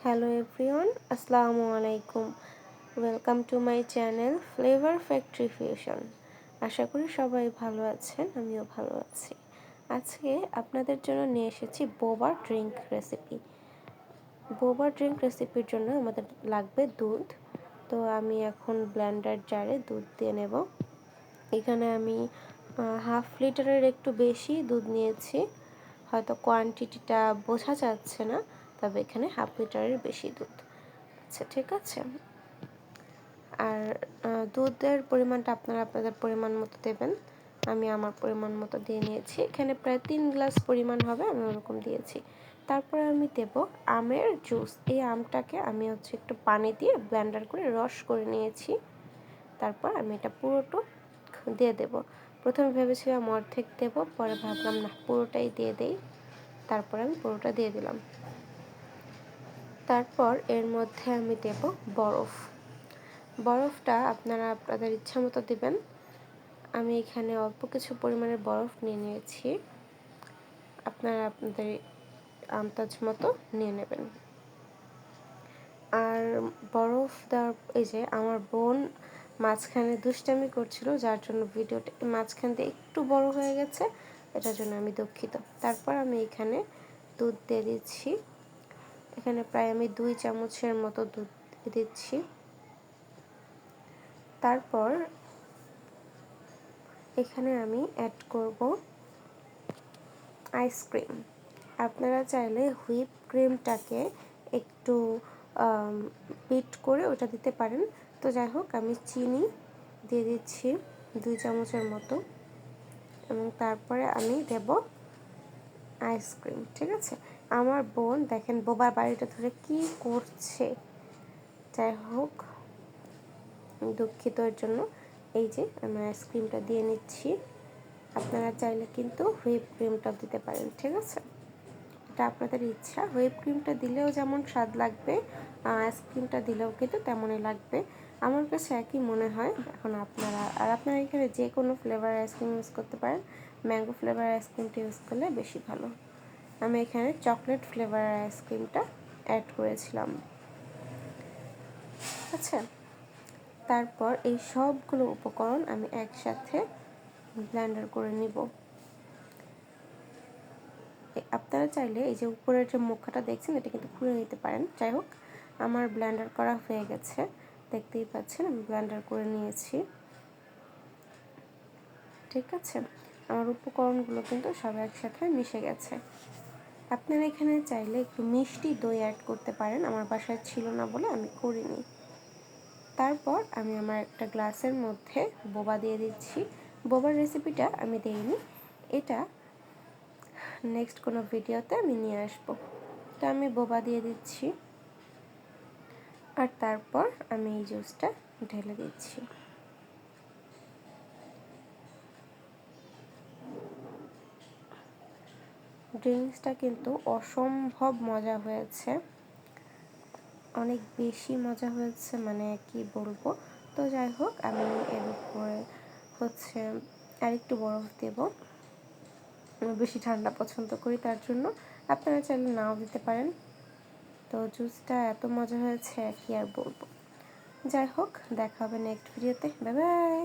Hello everyone, Assalamu alaikum. Welcome to my channel Flavor Factory Fusion. আশা করি সবাই ভালো আছেন, আমিও ভালো আছি। আজকে আপনাদের জন্য নিয়ে এসেছি বোবা ড্রিঙ্ক রেসিপি। বোবা ড্রিঙ্ক রেসিপির জন্য আমাদের লাগবে দুধ। তো আমি এখন ব্লেন্ডার জারে দুধ দিয়ে নেব। এখানে আমি হাফ লিটারের একটু বেশি দুধ নিয়েছি। হয়তো কোয়ান্টিটিটা বোঝা যাচ্ছে না, তবে এখানে হাফ লিটারের বেশি দুধ। আচ্ছা, ঠিক আছে। আর দুধের পরিমাণটা আপনারা আপনাদের পরিমাণ মতো দেবেন। আমি আমার পরিমাণ মতো দিয়ে নিয়েছি। এখানে প্রায় 3 গ্লাস পরিমাণ হবে, আমি ওরকম দিয়েছি। তারপরে আমি দেব আমের জুস। এই আমটাকে আমি একটু পানি দিয়ে ব্লেন্ডার করে রস করে নিয়েছি। তারপর আমি এটা পুরোটা দিয়ে দেব। প্রথমে ভেবেছিলাম অর্ধেক দেব, পরে ভাবলাম না, পুরোটাই দিয়ে দেই। তারপর আমি পুরোটা দিয়ে দিলাম। তারপর এর মধ্যে আমি দেব বরফ। বরফটা আপনারা আপনাদের ইচ্ছা মতো দেবেন। আমি এখানে অল্প কিছু পরিমাণের বরফ নিয়ে নিয়েছি, আপনারা আপনাদের আন্দাজ মতো নিয়ে নেবেন। আর বরফ দেওয়ার এই যে আমার বোন মাঝখানে দুষ্টামি করছিল, যার জন্য ভিডিওটা মাঝখান দিয়ে একটু বড় হয়ে গেছে, এটার জন্য আমি দুঃখিত। তারপর আমি এখানে দুধ দিয়ে দিচ্ছি। এখানে প্রায় আমি 2 চামচের মতো দুধ দিচ্ছি। তারপর এখানে আমি অ্যাড করব আইসক্রিম। আপনারা চাইলে হুইপ ক্রিমটাকে একটু বিট করে ওটা দিতে পারেন। তো যাই হোক, আমি চিনি দিয়ে দিচ্ছি 2 চামচের মতো, এবং তারপরে আমি দেব আইসক্রিম। ঠিক আছে। আমার বোন দেখেন বোবার বাড়িটা ধরে কি করছে। যাই হোক, দুঃখিত এর জন্য। এই যে আমি আইসক্রিমটা দিয়ে নিচ্ছি। আপনারা চাইলে কিন্তু হুইপ ক্রিমটা দিতে পারেন। ঠিক আছে, এটা আপনাদের ইচ্ছা। হুইপ ক্রিমটা দিলেও যেমন স্বাদ লাগবে, আইসক্রিমটা দিলেও কিন্তু তেমনই লাগবে। আমার কাছে একই মনে হয়। এখন আপনারা এখানে যে কোনো ফ্লেভার আইসক্রিম ইউজ করতে পারেন। ম্যাঙ্গো ফ্লেভার আইসক্রিমটা ইউজ করলে বেশি ভালো। আমি এখানে চকলেট ফ্লেভার আইসক্রিমটা অ্যাড করেছিলাম। আচ্ছা, তারপর এই সবগুলো উপকরণ আমি একসাথে ব্লেন্ডার করে নিব। আপনারা চাইলে এই যে উপরের যে মুখাটা দেখছেন, এটা কিন্তু খুলে নিতে পারেন। যাই হোক, আমার ব্লেন্ডার করা হয়ে গেছে, দেখতেই পাচ্ছেন আমি ব্লেন্ডার করে নিয়েছি। ঠিক আছে, আমার উপকরণগুলো কিন্তু সব একসাথে মিশে গেছে। আপনারা এখানে চাইলে একটু মিষ্টি দই অ্যাড করতে পারেন, আমার বাসায় ছিল না বলে আমি করিনি। তারপর আমি আমার একটা গ্লাসের মধ্যে বোবা দিয়ে দিচ্ছি। বোবার রেসিপিটা আমি দেইনি, এটা নেক্সট কোনো ভিডিওতে আমি নিয়ে আসবো। তো আমি বোবা দিয়ে দিচ্ছি, আর তারপর আমি এই জুসটা ঢেলে দিচ্ছি। ড্রিঙ্কসটা কিন্তু অসম্ভব মজা হয়েছে, অনেক বেশি মজা হয়েছে, মানে কি বলবো। তো যাই হোক, আমি এর উপরে আরেকটু বরফ দেব। আমি বেশি ঠান্ডা পছন্দ করি, তার জন্য। আপনারা চাইলে নাও দিতে পারেন। তো জুসটা এত মজা হয়েছে কি আর বলবো। যাই হোক, দেখা হবে নেক্সট ভিডিওতে। Bye bye.